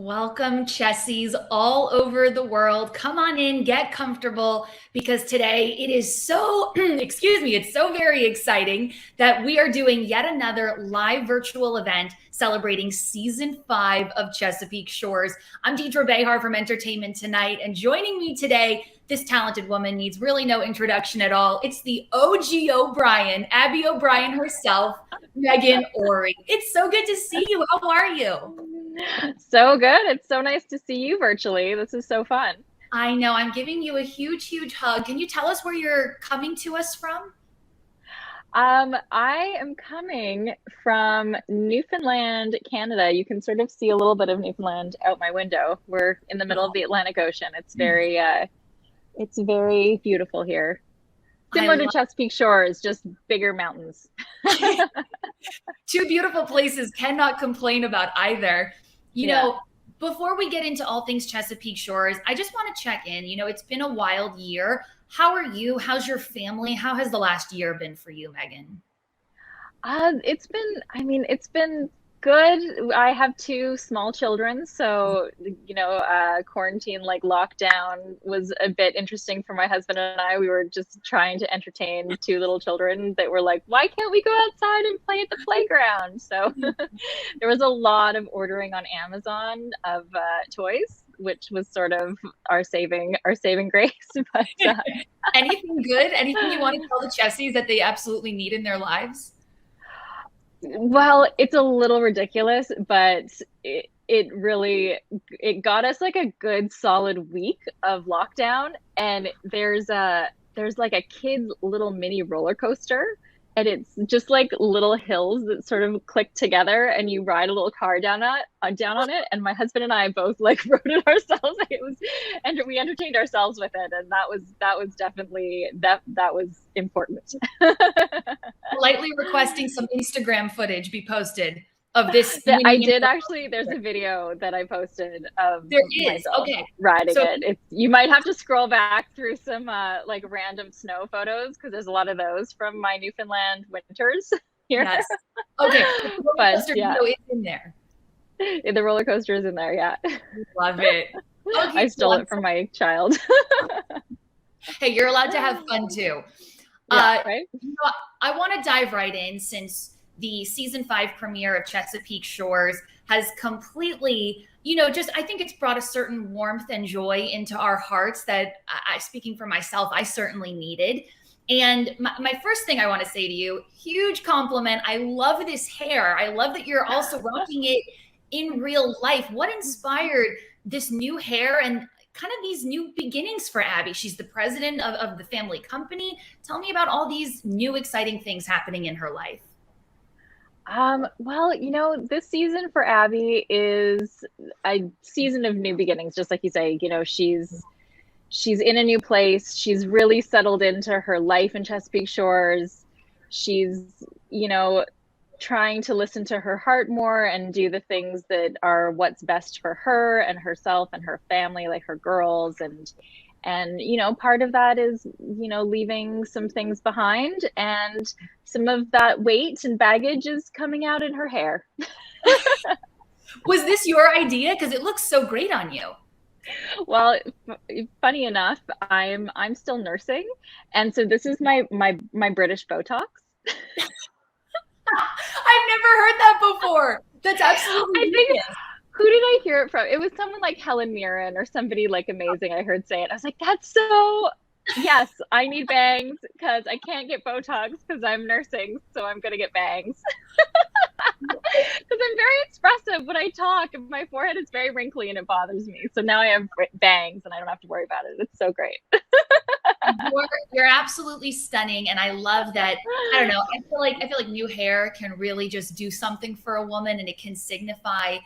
Welcome, Chessies all over the world. Come on in, get comfortable, because today it is so, excuse me, it's so very exciting that we are doing yet another live virtual event celebrating season 5 of Chesapeake Shores. I'm Deidre Behar from Entertainment Tonight, and joining me today, this talented woman needs really no introduction at all. It's the OG O'Brien, Abby O'Brien herself, Meghan Ory. It's so good to see you. How are you? So good. It's so nice to see you virtually. This is so fun. I know. I'm giving you a huge, huge hug. Can you tell us where you're coming to us from? I am coming from Newfoundland, Canada. You can sort of see a little bit of Newfoundland out my window. We're in the middle of the Atlantic Ocean. It's very beautiful here. I Similar to love Chesapeake Shores, just bigger mountains. two beautiful places. Cannot complain about either. You Yeah. know, before we get into all things Chesapeake Shores, I just want to check in. It's been a wild year. How are you? How's your family? How has the last year been for you, Meghan? It's been good. I have two small children, so quarantine, like lockdown, was a bit interesting for my husband and I. We were just trying to entertain two little children that were like, "Why can't we go outside and play at the playground?" So there was a lot of ordering on Amazon of toys, which was sort of our saving grace. But Anything good? Anything you want to tell the Chessies that they absolutely need in their lives? Well, it's a little ridiculous, but it got us like a good solid week of lockdown, and there's like a kid little mini roller coaster, and it's just like little hills that sort of click together, and you ride a little car down on it. And my husband and I both like rode it ourselves. It was, and we entertained ourselves with it, and that was definitely that was important. Politely requesting some Instagram footage be posted of this That I mini. did actually. There's a video that I posted of There is. myself Okay. riding So it. You might have to scroll back through some like random snow photos because there's a lot of those from my Newfoundland winters here. yes. Okay. The roller But coaster yeah, video is in there. the roller coaster is in there. Yeah, Love it. I Okay, so stole it from my child. hey, you're allowed to have fun too. Yeah, Uh, right. I want to dive right in since the season 5 premiere of Chesapeake Shores has completely, just I think it's brought a certain warmth and joy into our hearts that speaking for myself, I certainly needed. And my first thing I want to say to you, huge compliment. I love this hair. I love that you're also rocking it in real life. What inspired this new hair and kind of these new beginnings for Abby? She's the president of the family company. Tell me about all these new exciting things happening in her life. Well, this season for Abby is a season of new beginnings, just like you say. She's in a new place. She's really settled into her life in Chesapeake Shores. She's, you know, trying to listen to her heart more and do the things that are what's best for her and herself and her family, like her girls. And part of that is, leaving some things behind, and some of that weight and baggage is coming out in her hair. Was this your idea? Because it looks so great on you. Well, funny enough, I'm still nursing, and so this is my British Botox. I've never heard that before. That's absolutely I think, genius. who did I hear it from? It was someone like Helen Mirren or somebody like amazing I heard say it. I was like, that's so, yes, I need bangs because I can't get Botox because I'm nursing, so I'm gonna get bangs. Because I'm very expressive when I talk, and my forehead is very wrinkly and it bothers me. So now I have bangs and I don't have to worry about it. It's so great. You're absolutely stunning, and I love that. I don't know. I feel like new hair can really just do something for a woman, and it can signify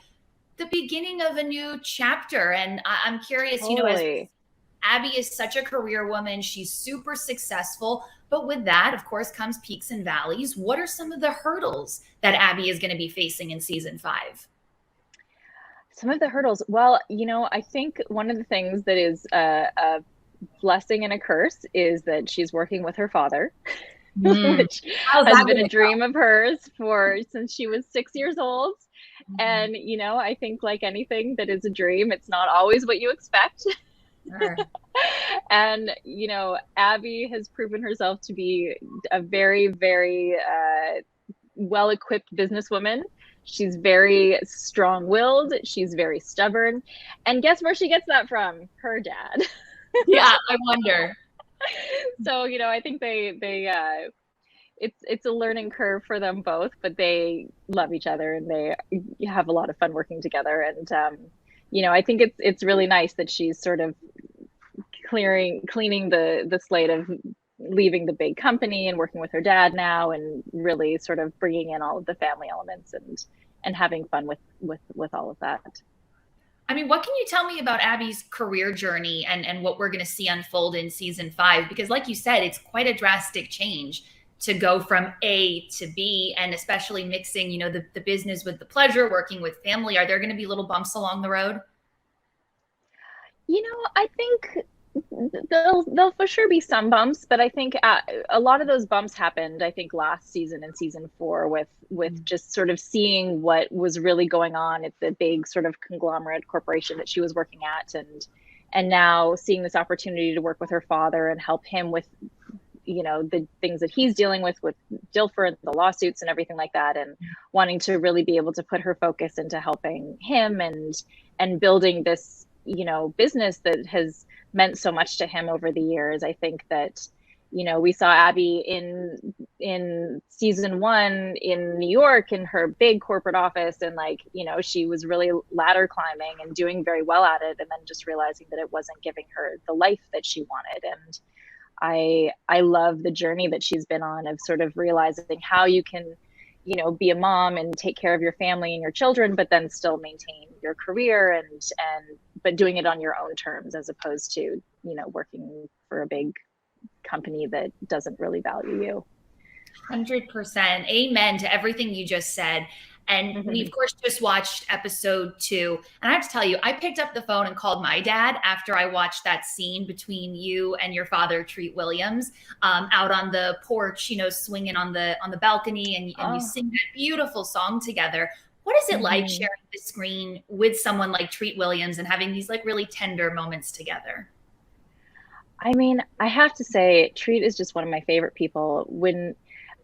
the beginning of a new chapter. And I'm curious, as Totally. Abby is such a career woman, she's super successful, but with that, of course, comes peaks and valleys. What are some of the hurdles that Abby is going to be facing in season 5? Some of the hurdles. Well, I think one of the things that is a blessing and a curse is that she's working with her father, Mm. which How's has that been going a to go? dream of hers for since she was 6 years old. And, you know, I think like anything that is a dream, it's not always what you expect. Sure. And, you know, Abby has proven herself to be a very, very well-equipped businesswoman. She's very strong-willed. She's very stubborn. And guess where she gets that from? Her dad. Yeah, I wonder. So, you know, I think it's a learning curve for them both, but they love each other and they have a lot of fun working together. And you know, I think it's really nice that she's sort of cleaning the slate of leaving the big company and working with her dad now, and really sort of bringing in all of the family elements and having fun with all of that. I mean, what can you tell me about Abby's career journey and what we're going to see unfold in season 5? Because, like you said, it's quite a drastic change to go from A to B, and especially mixing, you know, the business with the pleasure, working with family. Are there going to be little bumps along the road? You know, I think there'll for sure be some bumps, but I think a lot of those bumps happened, I think, last season and season 4 with just sort of seeing what was really going on at the big sort of conglomerate corporation that she was working at, and now seeing this opportunity to work with her father and help him with, you know, the things that he's dealing with Dilfer and the lawsuits and everything like that, and wanting to really be able to put her focus into helping him and building this, you know, business that has meant so much to him over the years. I think that, you know, we saw Abby in season 1 in New York in her big corporate office, and like, you know, she was really ladder climbing and doing very well at it, and then just realizing that it wasn't giving her the life that she wanted. And I love the journey that she's been on of sort of realizing how you can, you know, be a mom and take care of your family and your children, but then still maintain your career and but doing it on your own terms, as opposed to, you know, working for a big company that doesn't really value you. 100%. Amen to everything you just said. And Mm-hmm. we, of course, just watched episode 2. And I have to tell you, I picked up the phone and called my dad after I watched that scene between you and your father, Treat Williams, out on the porch, you know, swinging on the balcony, and you sing that beautiful song together. What is it like sharing the screen with someone like Treat Williams and having these like really tender moments together? I mean, I have to say, Treat is just one of my favorite people.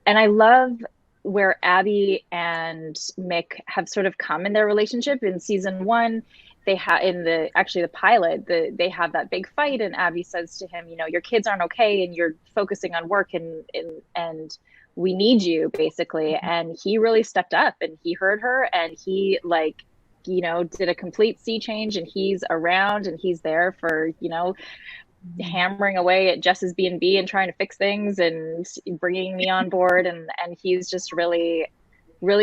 And I love where Abby and Mick have sort of come in their relationship. In season 1, they have in the pilot, they have that big fight, and Abby says to him, you know, your kids aren't okay, and you're focusing on work, and we need you, basically. And he really stepped up, and he heard her, and he, like, you know, did a complete sea change, and he's around, and he's there for, you know, hammering away at Jess's B&B and trying to fix things and bringing me on board, and he's just really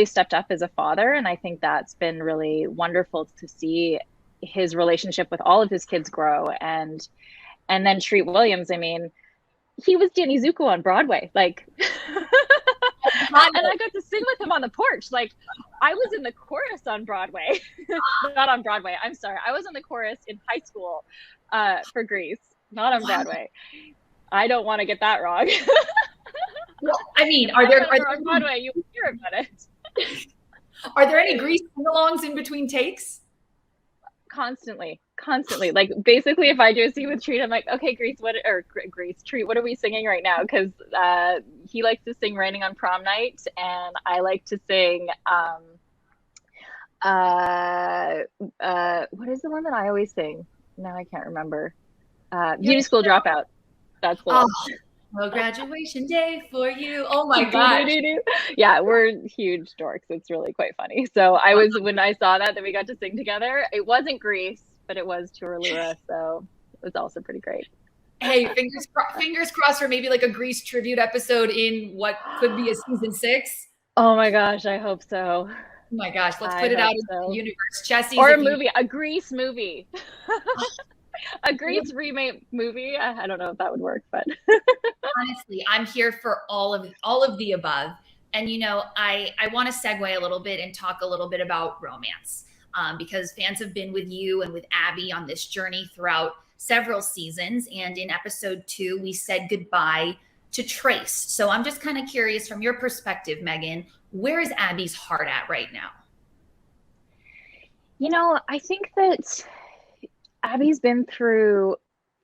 stepped up as a father. And I think that's been really wonderful to see his relationship with all of his kids grow. And then Treat Williams, I mean, he was Danny Zuko on Broadway, like and I got to sing with him on the porch. Like, I was in the chorus on Broadway. Not on Broadway, I'm sorry, I was in the chorus in high school for Grease, not on Broadway. I don't want to get that wrong. Well, I mean, are there on Broadway? You hear about it. Are there any Grease sing-alongs in between takes? Constantly. Like, basically, if I do a scene with Treat, I'm like, okay, Treat, what are we singing right now? Because he likes to sing "Raining on Prom Night," and I like to sing. What is the one that I always sing? Now I can't remember. Beauty School Dropout. That's the one. Well, graduation day for you. Oh my gosh. Yeah, we're huge dorks. It's really quite funny. So when I saw that we got to sing together, it wasn't Grease, but it was Turalura. So it was also pretty great. Hey, fingers crossed for maybe like a Grease tribute episode in what could be a season 6. Oh my gosh, I hope so. Oh my gosh, let's put it out into the universe. Chessie, or a Grease movie. A Grease remake movie. I don't know if that would work, but honestly, I'm here for all of the above. And you know, I want to segue a little bit and talk a little bit about romance, because fans have been with you and with Abby on this journey throughout several seasons. And in episode 2, we said goodbye to Trace. So I'm just kind of curious, from your perspective, Meghan, where is Abby's heart at right now? I think that Abby's been through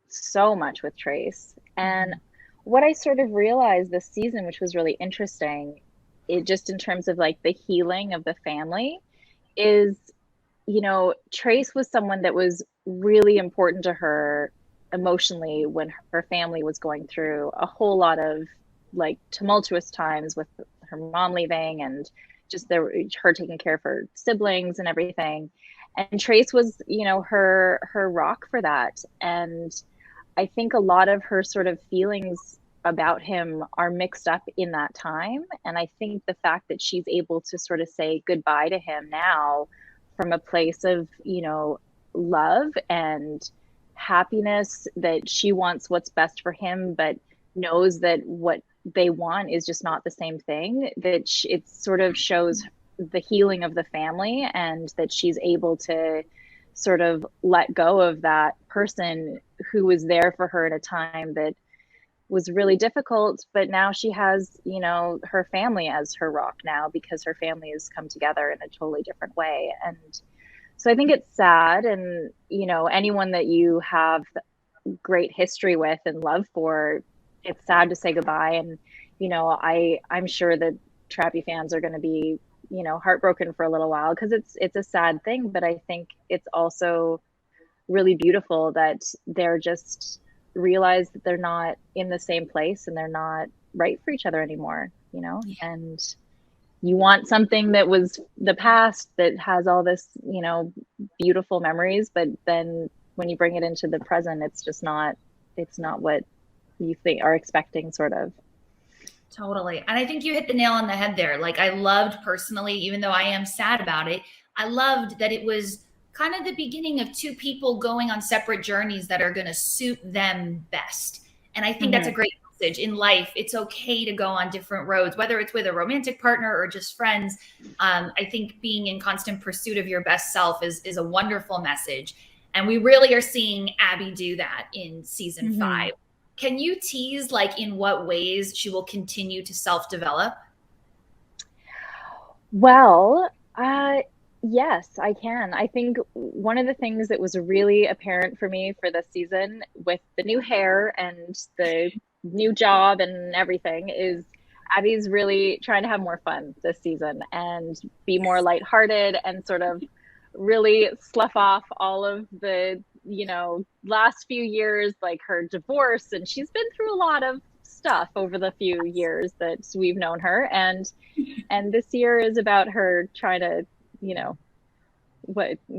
so much with Trace. And what I sort of realized this season, which was really interesting, it just in terms of like the healing of the family, is, Trace was someone that was really important to her emotionally when her family was going through a whole lot of like tumultuous times with her mom leaving and just her taking care of her siblings and everything. And Trace was, her rock for that. And I think a lot of her sort of feelings about him are mixed up in that time. And I think the fact that she's able to sort of say goodbye to him now from a place of, love and happiness, that she wants what's best for him, but knows that what they want is just not the same thing, that it sort of shows the healing of the family, and that she's able to sort of let go of that person who was there for her at a time that was really difficult. But now she has, her family as her rock now, because her family has come together in a totally different way. And so I think it's sad. And, anyone that you have great history with and love for, it's sad to say goodbye. And, I'm sure that Trappy fans are going to be, heartbroken for a little while, because it's a sad thing. But I think it's also really beautiful that they're just realize that they're not in the same place and they're not right for each other anymore, Yeah. And you want something that was the past that has all this, beautiful memories, but then when you bring it into the present, it's not what you think are expecting, sort of. Totally. And I think you hit the nail on the head there. Like, I loved personally, even though I am sad about it, I loved that it was kind of the beginning of two people going on separate journeys that are going to suit them best. And I think that's a great message in life. It's okay to go on different roads, whether it's with a romantic partner or just friends. I think being in constant pursuit of your best self is a wonderful message. And we really are seeing Abby do that in season 5. Can you tease, like, in what ways she will continue to self-develop? Well, yes, I can. I think one of the things that was really apparent for me for this season, with the new hair and the new job and everything, is Abby's really trying to have more fun this season and be more lighthearted and sort of really slough off all of the, last few years, like her divorce. And she's been through a lot of stuff over the few years that we've known her. And this year is about her trying to,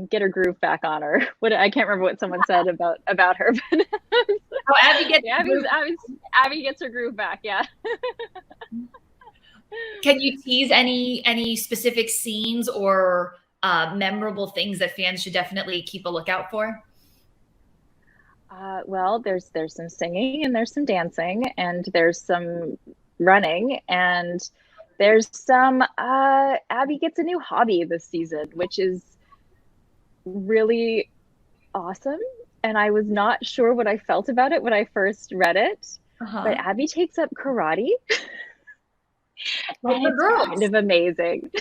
get her groove back on her. I can't remember what someone said about her, but Abby gets her groove back. Yeah. Can you tease any specific scenes or memorable things that fans should definitely keep a lookout for? Well, there's some singing, and there's some dancing, and there's some running, and there's some Abby gets a new hobby this season, which is really awesome. And I was not sure what I felt about it when I first read it, but Abby takes up karate. And it's kind of amazing.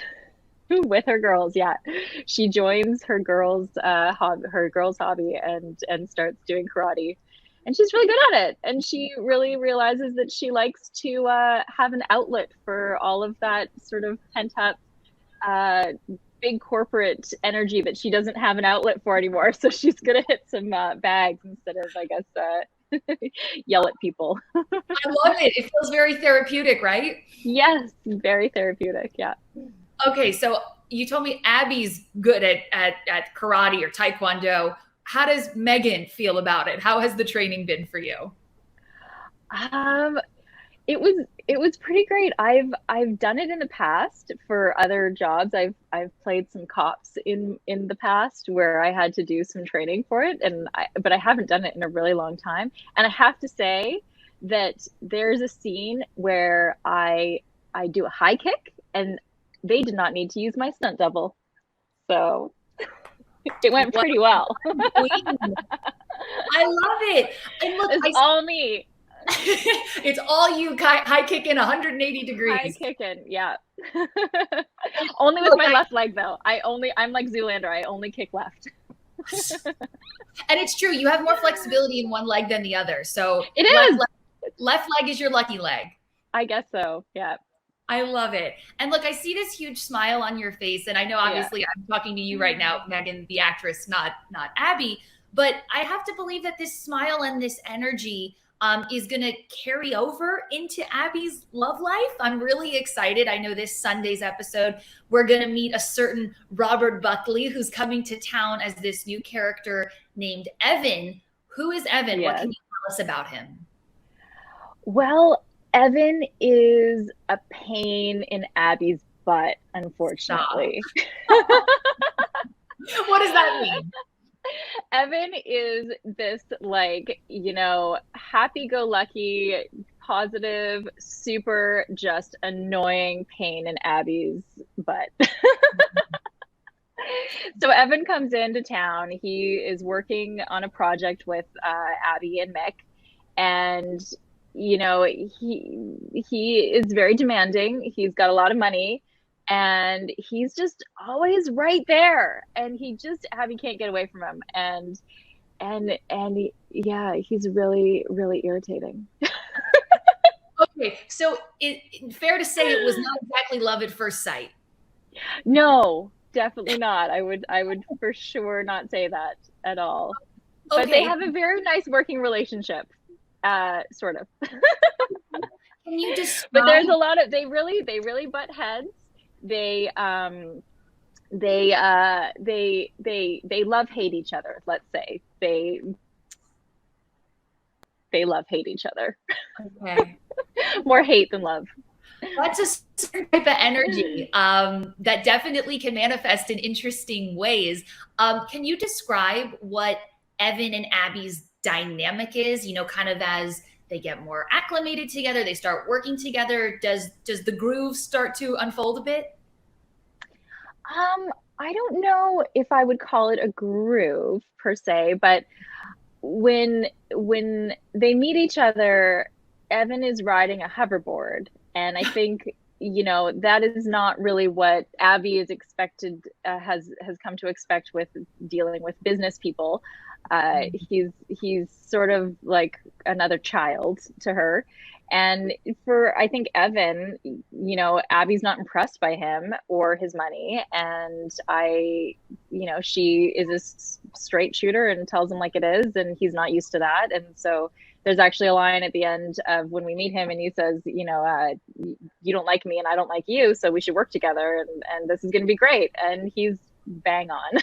With her girls, yeah. She joins her girls' hobby and starts doing karate. And she's really good at it. And she really realizes that she likes to have an outlet for all of that sort of pent up big corporate energy that she doesn't have an outlet for anymore. So she's going to hit some bags instead of, I guess, yell at people. I love it. It feels very therapeutic, right? Yes, very therapeutic. Yeah. Okay, so you told me Abby's good at karate or taekwondo. How does Meghan feel about it? How has the training been for you? It was pretty great. I've done it in the past for other jobs. I've played some cops in the past where I had to do some training for it, but I haven't done it in a really long time. And I have to say that there's a scene where I do a high kick, and they did not need to use my stunt double. So it went pretty well. I love it. And look, it's all me. It's all you, high kicking 180 degrees. High kicking, yeah. Only with Look, my left leg though. I'm like Zoolander. I only kick left. and it's true. You have more flexibility in one leg than the other. So It is. left leg is your lucky leg. I guess so. Yeah. I love it. And look, I see this huge smile on your face. And I know obviously I'm talking to you right now, Meghan, the actress, not Abby. But I have to believe that this smile and this energy is going to carry over into Abby's love life. I'm really excited. I know this Sunday's episode, we're going to meet a certain Robert Buckley who's coming to town as this new character named Evan. Who is Evan? Yes. What can you tell us about him? Well, Evan is a pain in Abby's butt, unfortunately. What does that mean? Evan is this, like, happy-go-lucky, positive, super just annoying pain in Abby's butt. So Evan comes into town. He is working on a project with Abby and Mick, and he is very demanding. He's got a lot of money, and he's just always right there, and Abby can't get away from him, yeah, he's really, really irritating. Okay, so fair to say it was not exactly love at first sight. No, definitely not. I would for sure not say that at all. Okay. But they have a very nice working relationship, sort of. Can you describe? But there's a lot of they really butt heads. They love hate each other. Let's say they love hate each other. Okay. More hate than love. That's a certain type of energy that definitely can manifest in interesting ways. Can you describe what Evan and Abby's dynamic is? Kind of as they get more acclimated together, they start working together. Does the groove start to unfold a bit? I don't know if I would call it a groove per se, but when they meet each other, Evan is riding a hoverboard, and I think that is not really what Abby is expected has come to expect with dealing with business people. He's sort of like another child to her, and I think Evan, Abby's not impressed by him or his money, and she is a straight shooter and tells him like it is, and he's not used to that. And so there's actually a line at the end of when we meet him, and he says, you don't like me and I don't like you, so we should work together, and this is going to be great. And he's bang on.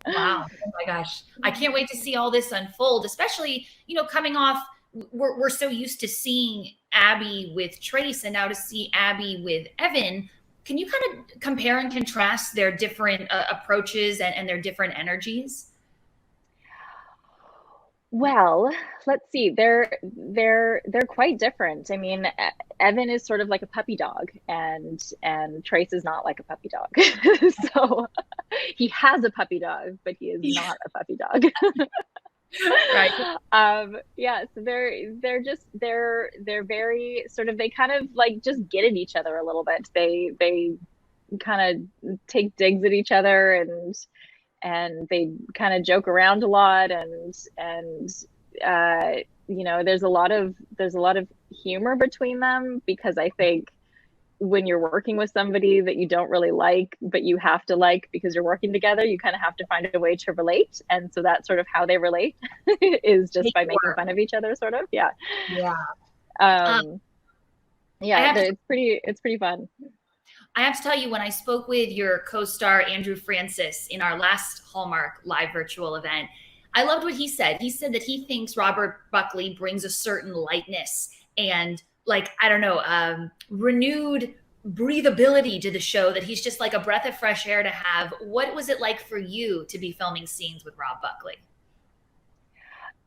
Wow. Oh my gosh. I can't wait to see all this unfold, especially, coming off, we're so used to seeing Abby with Trace, and now to see Abby with Evan. Can you kind of compare and contrast their different approaches and their different energies? Well, let's see. They're quite different. I mean, Evan is sort of like a puppy dog, and Trace is not like a puppy dog. So he has a puppy dog, but he is not a puppy dog. Right. Yeah. So they're very sort of, they kind of like just get at each other a little bit. They kind of take digs at each other, and they kind of joke around a lot, and there's a lot of humor between them, because I think when you're working with somebody that you don't really like, but you have to like because you're working together, you kind of have to find a way to relate. And so that's sort of how they relate is just by making fun of each other, sort of. Yeah. It's pretty fun. I have to tell you, when I spoke with your co-star, Andrew Francis, in our last Hallmark live virtual event, I loved what he said. He said that he thinks Robert Buckley brings a certain lightness and, like, I don't know, renewed breathability to the show, that he's just like a breath of fresh air to have. What was it like for you to be filming scenes with Rob Buckley?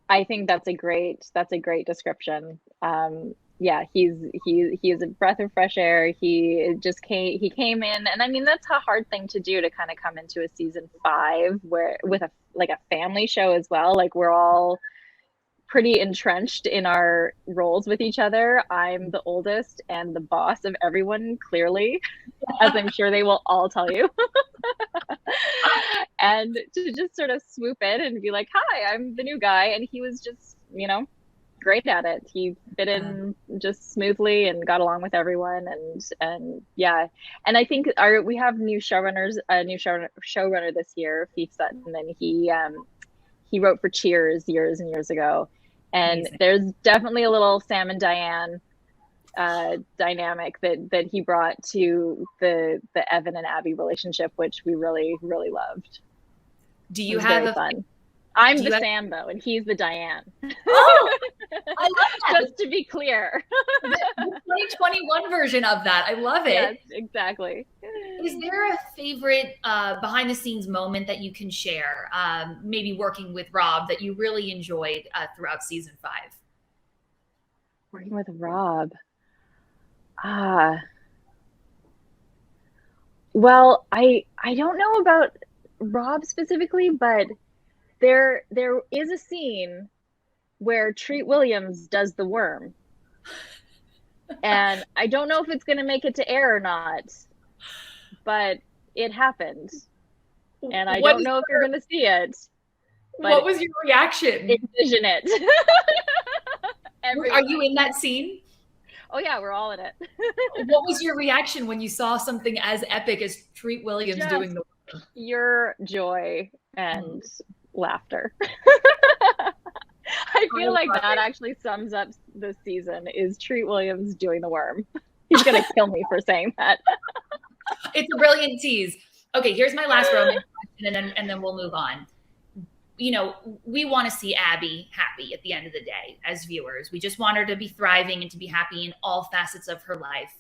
I think that's a great description. Yeah, he is a breath of fresh air. He came in, and I mean, that's a hard thing to do, to kind of come into a season 5 where with a family show as well. Like, we're all pretty entrenched in our roles with each other. I'm the oldest and the boss of everyone, clearly, as I'm sure they will all tell you. And to just sort of swoop in and be like, hi, I'm the new guy. And he was just, great at it. He fit in just smoothly and got along with everyone. And yeah. And I think we have new showrunners, a new showrunner this year, Keith Sutton, and he wrote for Cheers years and years ago. And amazing. There's definitely a little Sam and Diane dynamic that he brought to the Evan and Abby relationship, which we really, really loved. Do you have fun? I'm the Sam though, and he's the Diane. Oh, I love that. Just to be clear. The 2021 version of that. I love it. Yes, exactly. Is there a favorite behind the scenes moment that you can share, maybe working with Rob, that you really enjoyed throughout season 5? Working with Rob. Well, I don't know about Rob specifically, but there is a scene where Treat Williams does the worm. And I don't know if it's going to make it to air or not, but it happened. And I don't know if you're going to see it. What was your reaction? Envision it. Are you in that scene? Oh yeah, we're all in it. What was your reaction when you saw something as epic as Treat Williams doing the worm? Your joy and laughter. I feel like that actually sums up this season, is Treat Williams doing the worm. He's going to kill me for saying that. It's a brilliant tease. Okay, here's my last romance question, and then we'll move on. We want to see Abby happy at the end of the day as viewers. We just want her to be thriving and to be happy in all facets of her life.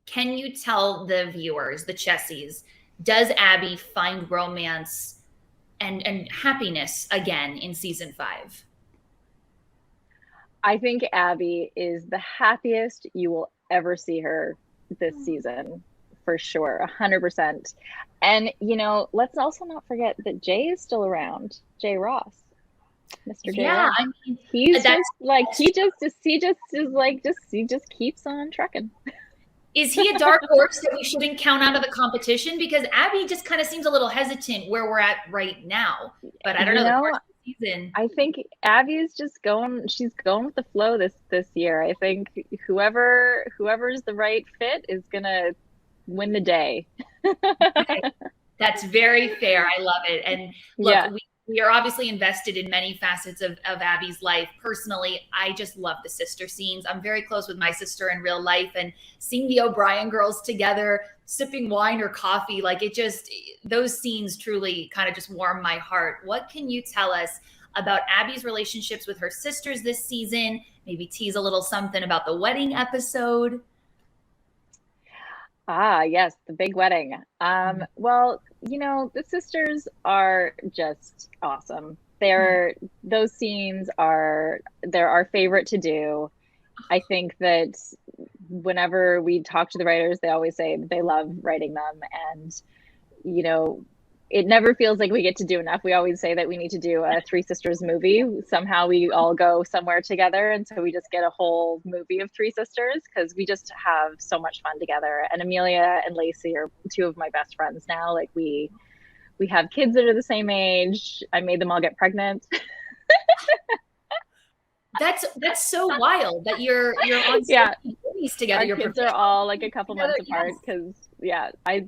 Can you tell the viewers, the Chessies, does Abby find romance and happiness again in season 5? I think Abby is the happiest you will ever see her this season, for sure, 100%. And, let's also not forget that Jay is still around. Jay Ross, Mr. Jay Ross. I mean, he's just like, he just keeps on trucking. Is he a dark horse that we shouldn't count out of the competition? Because Abby just kind of seems a little hesitant where we're at right now. But I don't know. The course of the season. I think Abby's just she's going with the flow this year. I think whoever's the right fit is gonna win the day. Okay. That's very fair. I love it. And look, yeah. We are obviously invested in many facets of Abby's life. Personally, I just love the sister scenes. I'm very close with my sister in real life, and seeing the O'Brien girls together, sipping wine or coffee, those scenes truly kind of just warm my heart. What can you tell us about Abby's relationships with her sisters this season? Maybe tease a little something about the wedding episode. Yes, the big wedding. Well, the sisters are just awesome. Those scenes they're our favorite to do. I think that whenever we talk to the writers, they always say they love writing them, and it never feels like we get to do enough. We always say that we need to do a Three Sisters movie. Somehow we all go somewhere together, and so we just get a whole movie of Three Sisters, because we just have so much fun together. And Amelia and Lacey are two of my best friends now. Like we have kids that are the same age. I made them all get pregnant. That's so wild that you're on movies together. Our kids are all like a couple months apart, because I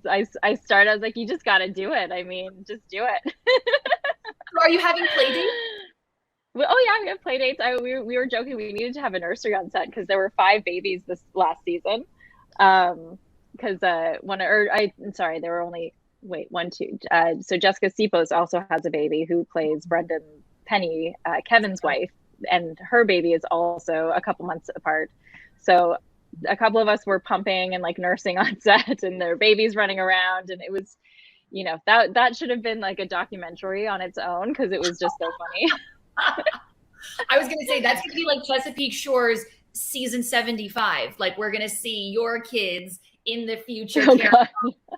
started. I was like, you just got to do it. I mean, just do it. So are you having play dates? Oh yeah, we have play dates. We were joking. We needed to have a nursery on set because there were 5 babies this last season. Because there were only 1, 2. So Jessica Sipos also has a baby who plays Brendan Penny, Kevin's wife, and her baby is also a couple months apart. So a couple of us were pumping and nursing on set, and their babies running around, and it was, that should have been like a documentary on its own, because it was just so funny. I was gonna say that's gonna be like Chesapeake Shores season 75. Like, we're gonna see your kids in the future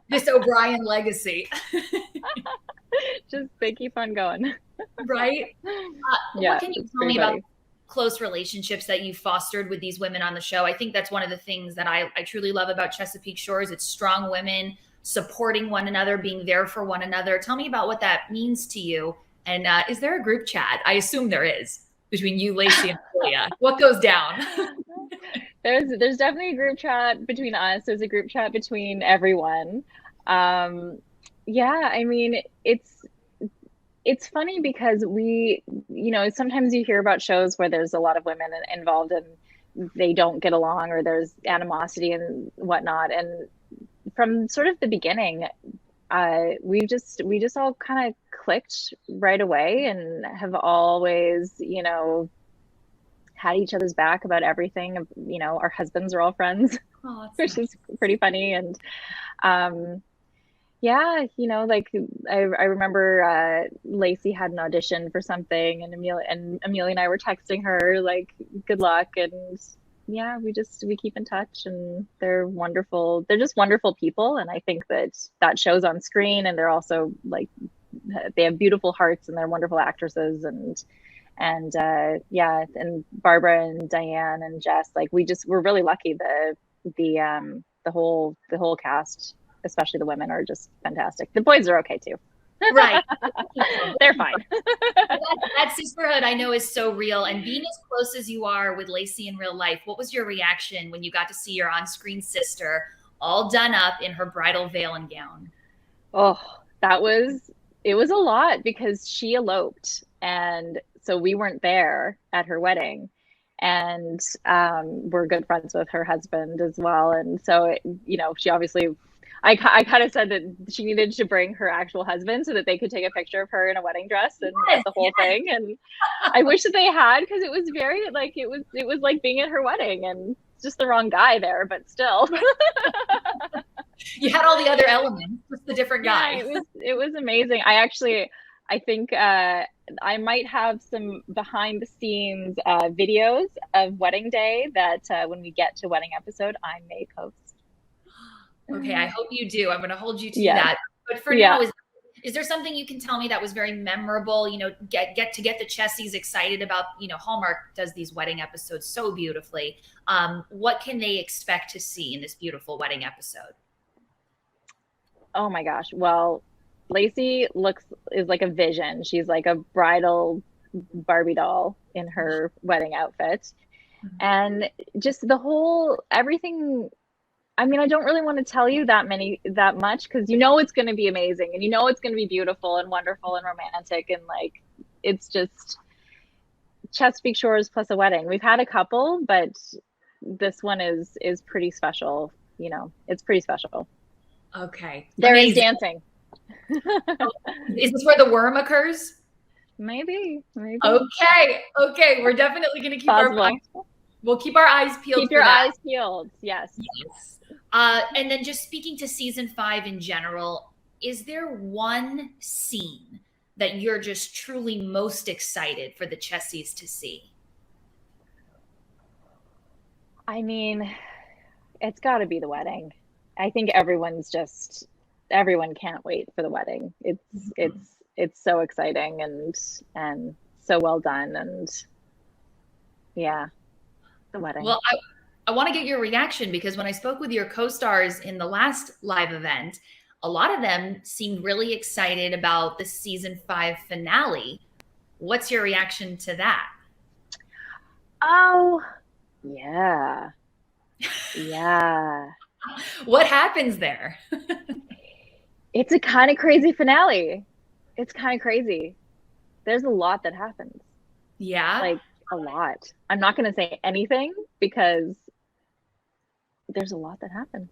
this O'Brien legacy. Just they keep on going. Right? Yeah, What can you it's tell pretty me about funny. close relationships that you fostered with these women on the show? I think that's one of the things that I truly love about Chesapeake Shores. It's strong women supporting one another, being there for one another. Tell me about what that means to you. And is there a group chat? I assume there is between you, Lacey, and Julia. What goes down? There's definitely a group chat between us. There's a group chat between everyone. Um, yeah, I mean, it's funny because sometimes you hear about shows where there's a lot of women involved and they don't get along or there's animosity and whatnot. And from sort of the beginning, we just all kind of clicked right away and have always, had each other's back about everything. Our husbands are all friends, Oh, that's which is nice. pretty funny. And um, yeah, like I remember Lacey had an audition for something, and Amelia and I were texting her like, "Good luck," and yeah, we keep in touch, and they're wonderful. They're just wonderful people, and I think that shows on screen, and they're also like they have beautiful hearts, and they're wonderful actresses, and yeah, and Barbara and Diane and Jess, like we're really lucky. The whole cast, especially the women, are just fantastic. The boys are okay too. Right. They're fine. That sisterhood I know is so real. And being as close as you are with Lacey in real life, what was your reaction when you got to see your on screen sister all done up in her bridal veil and gown? Oh, it was a lot because she eloped, and so we weren't there at her wedding. And we're good friends with her husband as well. And so, she obviously, I kind of said that she needed to bring her actual husband so that they could take a picture of her in a wedding dress and Yes, the whole yes. thing. And I wish that they had, because it was very like it was like being at her wedding, and just the wrong guy there, but still. You had all the other elements, just the different Yeah, guy. it was amazing. I think I might have some behind the scenes videos of wedding day that when we get to wedding episode, I may post. Okay, I hope you do. I'm going to hold you to Yes. that. But for Yeah. now, is there something you can tell me that was very memorable? Get the Chessies excited about. Hallmark does these wedding episodes so beautifully. What can they expect to see in this beautiful wedding episode? Oh my gosh. Well, Lacey is like a vision. She's like a bridal Barbie doll in her wedding outfit. And just the whole everything. I mean, I don't really want to tell you that much, because it's going to be amazing, and it's going to be beautiful and wonderful and romantic, and like it's just Chesapeake Shores plus a wedding. We've had a couple, but this one is pretty special. It's pretty special. Okay, There is amazing. dancing. Is this where the worm occurs? Maybe. Okay. We're definitely going to Possible. we'll keep our eyes peeled Keep for your that. eyes peeled. Yes. Yes. And then just speaking to season 5 in general, is there one scene that you're just truly most excited for the Chessies to see? I mean, it's got to be the wedding. I think everyone can't wait for the wedding. It's so exciting and so well done, and yeah, the wedding. Well, I want to get your reaction, because when I spoke with your co-stars in the last live event, a lot of them seemed really excited about the season 5 finale. What's your reaction to that? Oh, yeah. Yeah. What happens there? It's a kind of crazy finale. It's kind of crazy. There's a lot that happens. Yeah. Like a lot. I'm not going to say anything because there's a lot that happens.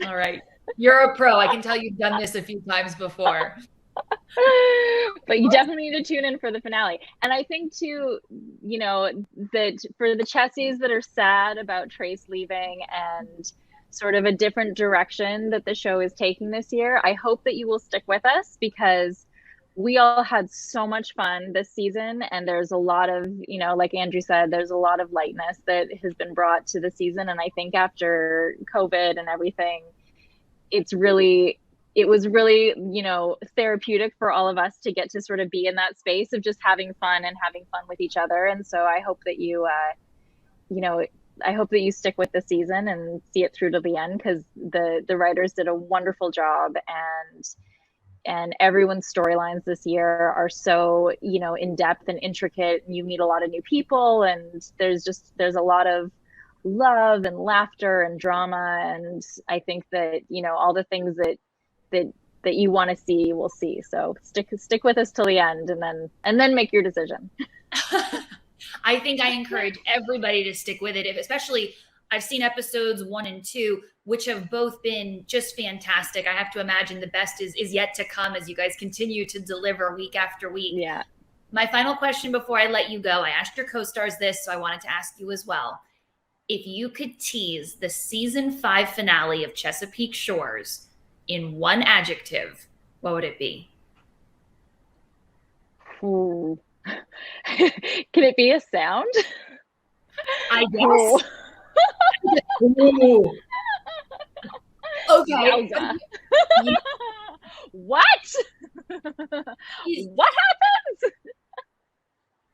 All right. You're a pro. I can tell you've done this a few times before. But you definitely need to tune in for the finale. And I think too, that for the Chessies that are sad about Trace leaving and sort of a different direction that the show is taking this year, I hope that you will stick with us, because we all had so much fun this season, and there's a lot of, like Andrew said, there's a lot of lightness that has been brought to the season. And I think after COVID and everything, it's really it was really, therapeutic for all of us to get to sort of be in that space of just having fun and having fun with each other. And so I hope that you know, I hope that you stick with the season and see it through to the end, because the writers did a wonderful job, and everyone's storylines this year are so, in depth and intricate, and you meet a lot of new people, and there's a lot of love and laughter and drama, and I think that, all the things that you want to see, you will see. So stick with us till the end, and then make your decision. I think I encourage everybody to stick with it, especially I've seen episodes 1 and 2, which have both been just fantastic. I have to imagine the best is yet to come as you guys continue to deliver week after week. Yeah. My final question before I let you go, I asked your co-stars this, so I wanted to ask you as well. If you could tease the season 5 finale of Chesapeake Shores in one adjective, what would it be? Ooh. Can it be a sound? I guess. Ooh. Okay. What? What happens?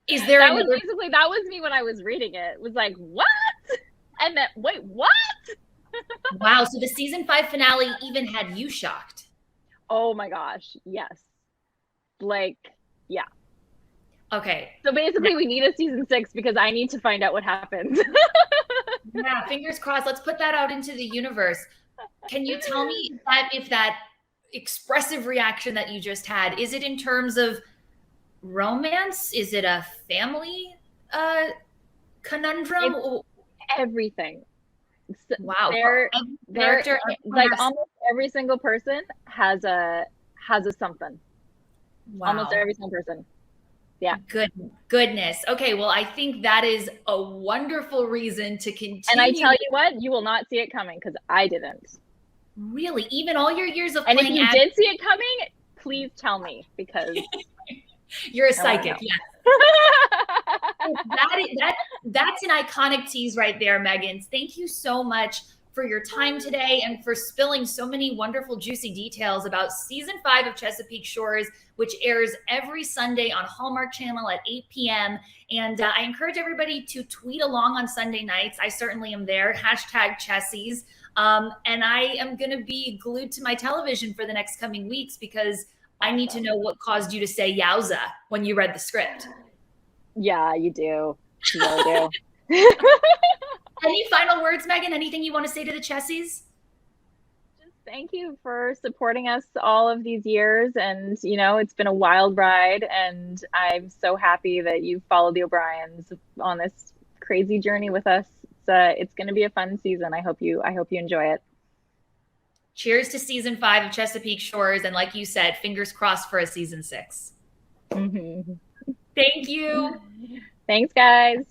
Is there that was me when I was reading it. It was like, what? And then wait, what? Wow. So the season 5 finale even had you shocked. Oh my gosh. Yes. Like, yeah. Okay. So basically we need a season 6 because I need to find out what happens. Yeah, fingers crossed. Let's put that out into the universe. Can you tell me if that expressive reaction that you just had, is it in terms of romance? Is it a family conundrum? It's everything. Wow. They're like almost every single person has a something. Wow. Almost every single person. Yeah. Goodness. Okay. Well, I think that is a wonderful reason to continue. And I tell you what, you will not see it coming, because I didn't. Really? Even all your years of playing. And if you did see it coming, please tell me, because you're a psychic. Yeah. That's an iconic tease right there, Meghan. Thank you so much for your time today and for spilling so many wonderful, juicy details about season 5 of Chesapeake Shores, which airs every Sunday on Hallmark Channel at 8 p.m. And I encourage everybody to tweet along on Sunday nights. I certainly am there. #Chessies. And I am going to be glued to my television for the next coming weeks, because I need to know what caused you to say yowza when you read the script. Yeah, you do. You really do. Any final words, Meghan? Anything you want to say to the Chessies? Just thank you for supporting us all of these years. And, it's been a wild ride. And I'm so happy that you followed the O'Briens on this crazy journey with us. It's going to be a fun season. I hope you enjoy it. Cheers to season 5 of Chesapeake Shores. And like you said, fingers crossed for a season 6. Mm-hmm. Thank you. Thanks, guys.